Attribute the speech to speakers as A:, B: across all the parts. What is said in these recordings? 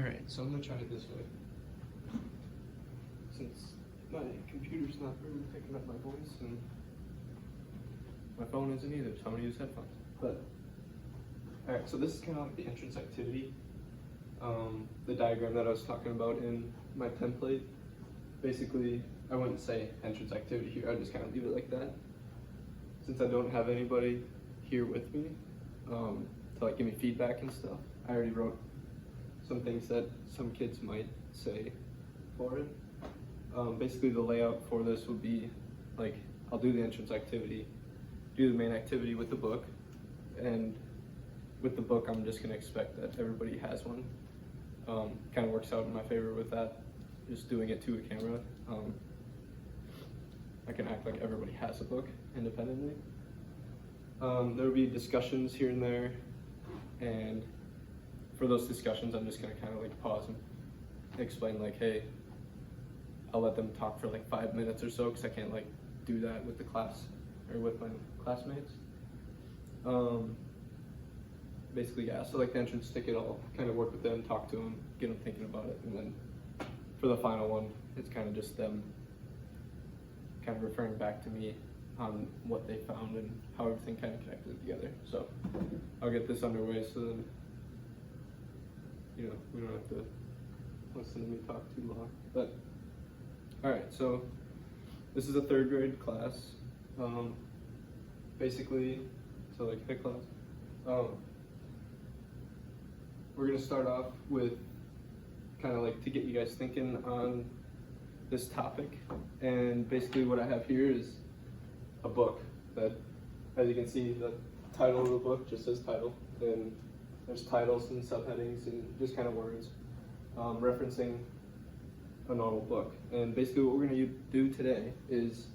A: Alright, so I'm gonna try it this way. Since my computer's not really picking up my voice and my phone isn't either, so I'm gonna use headphones. But alright, so this is kind of like the entrance activity. The diagram that I was talking about in my template. Basically, I wouldn't say entrance activity here, I'd just kind of leave it like that. Since I don't have anybody here with me to like give me feedback and stuff, I already wrote some things that some kids might say for it. Basically the layout for this would be like, I'll do the entrance activity, do the main activity with the book, and with the book I'm just gonna expect that everybody has one. Kind of works out in my favor with that, just doing it to a camera. I can act like everybody has a book independently. There will be discussions here and there, and for those discussions I'm just gonna kind of like pause and explain like, hey, I'll let them talk for like 5 minutes or so because I can't like do that with the class or with my classmates. Basically, yeah, so like the entrance ticket, I'll kind of work with them, talk to them, get them thinking about it, and then for the final one, it's kind of just them kind of referring back to me on what they found and how everything kind of connected together. So I'll get this underway so then, you know, we don't have to listen to me talk too long. But all right, so this is a 3rd grade class. Basically, so like HIT class. We're gonna start off with kind of like to get you guys thinking on this topic. And basically what I have here is a book that, as you can see, the title of the book just says title, and there's titles and subheadings and just kind of words referencing a normal book. And basically what we're gonna do today is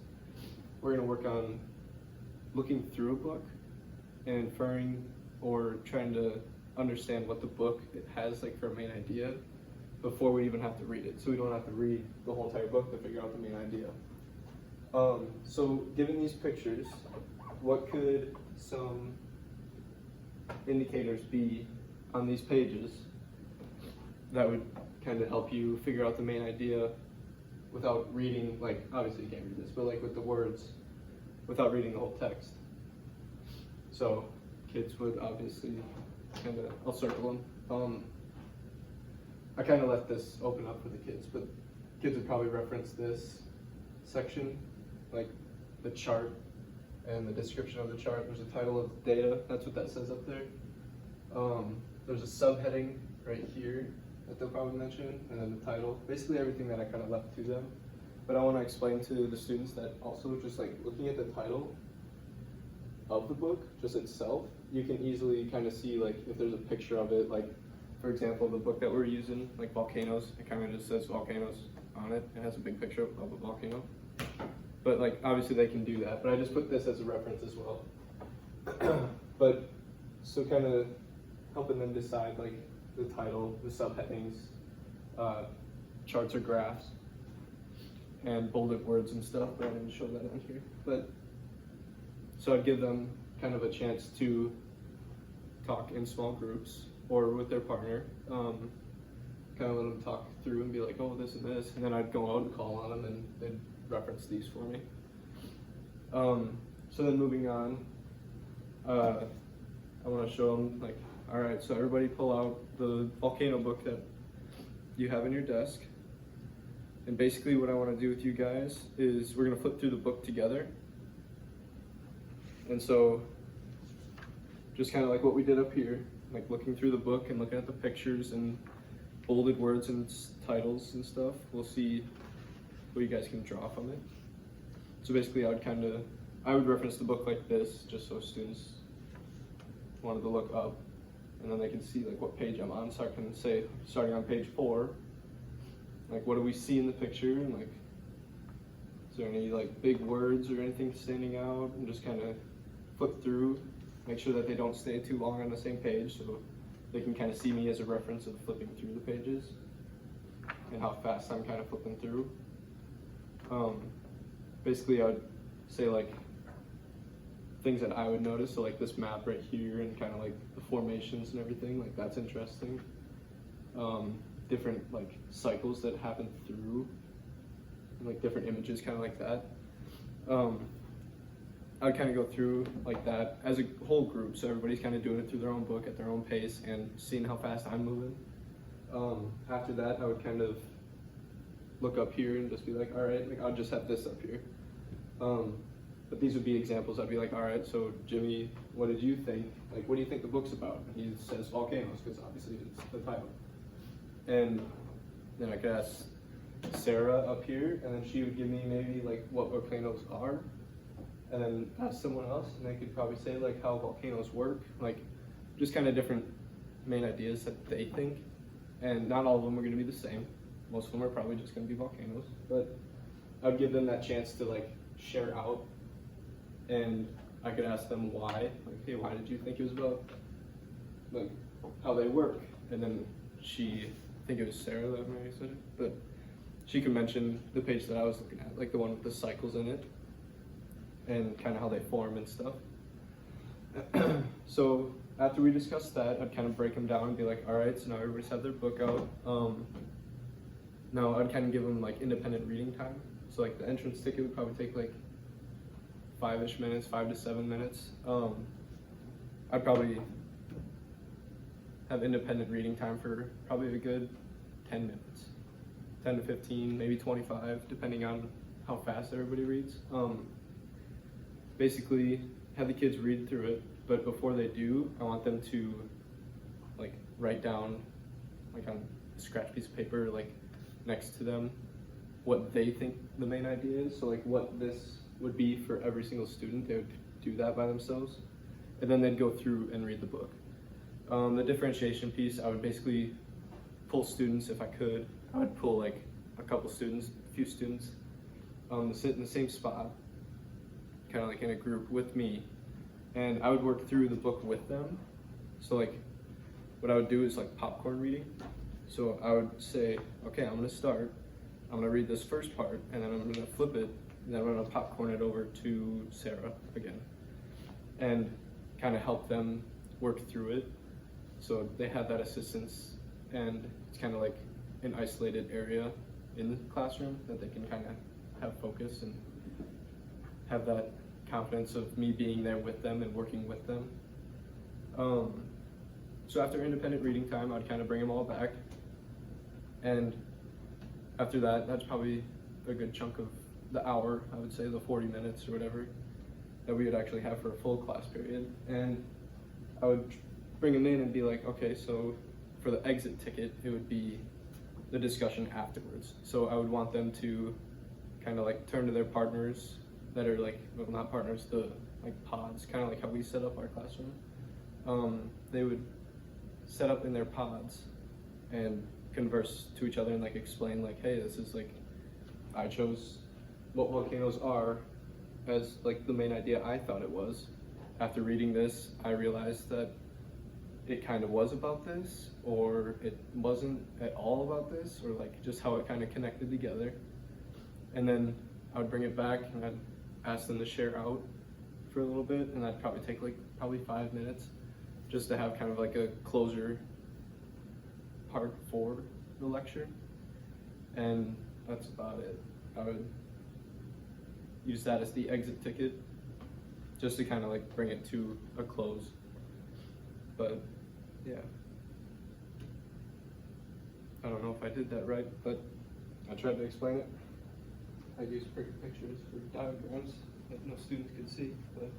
A: we're gonna work on looking through a book and inferring or trying to understand what the book has like for a main idea before we even have to read it. So we don't have to read the whole entire book to figure out the main idea. So given these pictures, what could some indicators be on these pages that would kind of help you figure out the main idea without reading, like obviously you can't read this, but like with the words, without reading the whole text? So kids would obviously kind of, I'll circle them. I kind of left this open up for the kids, but kids would probably reference this section, like the chart and the description of the chart. There's a title of the data, that's what that says up there. There's a subheading right here that they'll probably mention, and then the title. Basically everything that I kind of left to them. But I want to explain to the students that also just like looking at the title of the book, just itself, you can easily kind of see like if there's a picture of it, like for example, the book that we're using, like volcanoes, it kind of just says volcanoes on it. It has a big picture of a volcano. But like, obviously they can do that, but I just put this as a reference as well. But, so kind of helping them decide like the title, the subheadings, charts or graphs, and bolded words and stuff, but I didn't show that on here. But, so I'd give them kind of a chance to talk in small groups or with their partner, kind of let them talk through and be like, oh, this and this, and then I'd go out and call on them and they'd reference these for me. So then moving on, I want to show them like, all right, so everybody pull out the volcano book that you have in your desk. And basically what I want to do with you guys is we're going to flip through the book together. And so just kind of like what we did up here, like looking through the book and looking at the pictures and bolded words and titles and stuff, we'll see what you guys can draw from it. So basically I would reference the book like this, just so students wanted to look up, and then they can see like what page I'm on. So I can say, starting on page 4, like what do we see in the picture, and like, is there any like big words or anything standing out, and just kind of flip through, make sure that they don't stay too long on the same page, so they can kind of see me as a reference of flipping through the pages and how fast I'm kind of flipping through. Basically I would say like things that I would notice, so like this map right here and kind of like the formations and everything, like that's interesting. different like cycles that happen through, and, like different images, kind of like that. I would kind of go through like that as a whole group, so everybody's kind of doing it through their own book at their own pace and seeing how fast I'm moving. After that, I would kind of look up here and just be like, all right, like I'll just have this up here. But these would be examples. I'd be like, all right, so Jimmy, what did you think? Like, what do you think the book's about? And he says volcanoes, because obviously it's the title. And then I could ask Sarah up here, and then she would give me maybe like what volcanoes are, and then ask someone else, and they could probably say like how volcanoes work, like just kind of different main ideas that they think. And not all of them are going to be the same. Most of them are probably just going to be volcanoes, but I would give them that chance to like share out, and I could ask them why, like, hey, why did you think it was about like how they work? And then I think it was Sarah that maybe said it, but she could mention the page that I was looking at, like the one with the cycles in it, and kind of how they form and stuff. So after we discussed that, I'd kind of break them down and be like, all right, so now everybody's had their book out. Now I'd kind of give them like independent reading time. So like the entrance ticket would probably take like 5-ish minutes, 5 to 7 minutes. I'd probably have independent reading time for probably a good 10 minutes, 10 to 15, maybe 25, depending on how fast everybody reads. Basically, have the kids read through it, but before they do, I want them to like write down, like on a scratch piece of paper, like next to them, what they think the main idea is. So like what this would be for every single student, they would do that by themselves, and then they'd go through and read the book. The differentiation piece, I would basically pull students if I could. I would pull like a couple students, a few students, to sit in the same spot, kind of like in a group with me, and I would work through the book with them. So like what I would do is like popcorn reading. So I would say, okay, I'm gonna start, I'm gonna read this first part, and then I'm gonna flip it, and then I'm gonna popcorn it over to Sarah again, and kind of help them work through it. So they have that assistance, and it's kind of like an isolated area in the classroom that they can kind of have focus and have that confidence of me being there with them and working with them. So after independent reading time, I'd kind of bring them all back. And after that, that's probably a good chunk of the hour, I would say the 40 minutes or whatever, that we would actually have for a full class period. And I would bring them in and be like, okay, so for the exit ticket, it would be the discussion afterwards. So I would want them to kind of like turn to their partners that are like, well, not partners, the like pods, kind of like how we set up our classroom. They would set up in their pods and converse to each other and like explain like, hey, this is like, I chose what volcanoes are as like the main idea I thought it was. After reading this, I realized that it kind of was about this, or it wasn't at all about this, or like just how it kind of connected together. And then I would bring it back and I'd ask them to share out for a little bit, and that'd probably take like probably 5 minutes just to have kind of like a closure part for the lecture. And that's about it. I would use that as the exit ticket just to kind of like bring it to a close. But yeah, I don't know if I did that right, but I tried to explain it. I used pretty pictures for diagrams that no students could see, but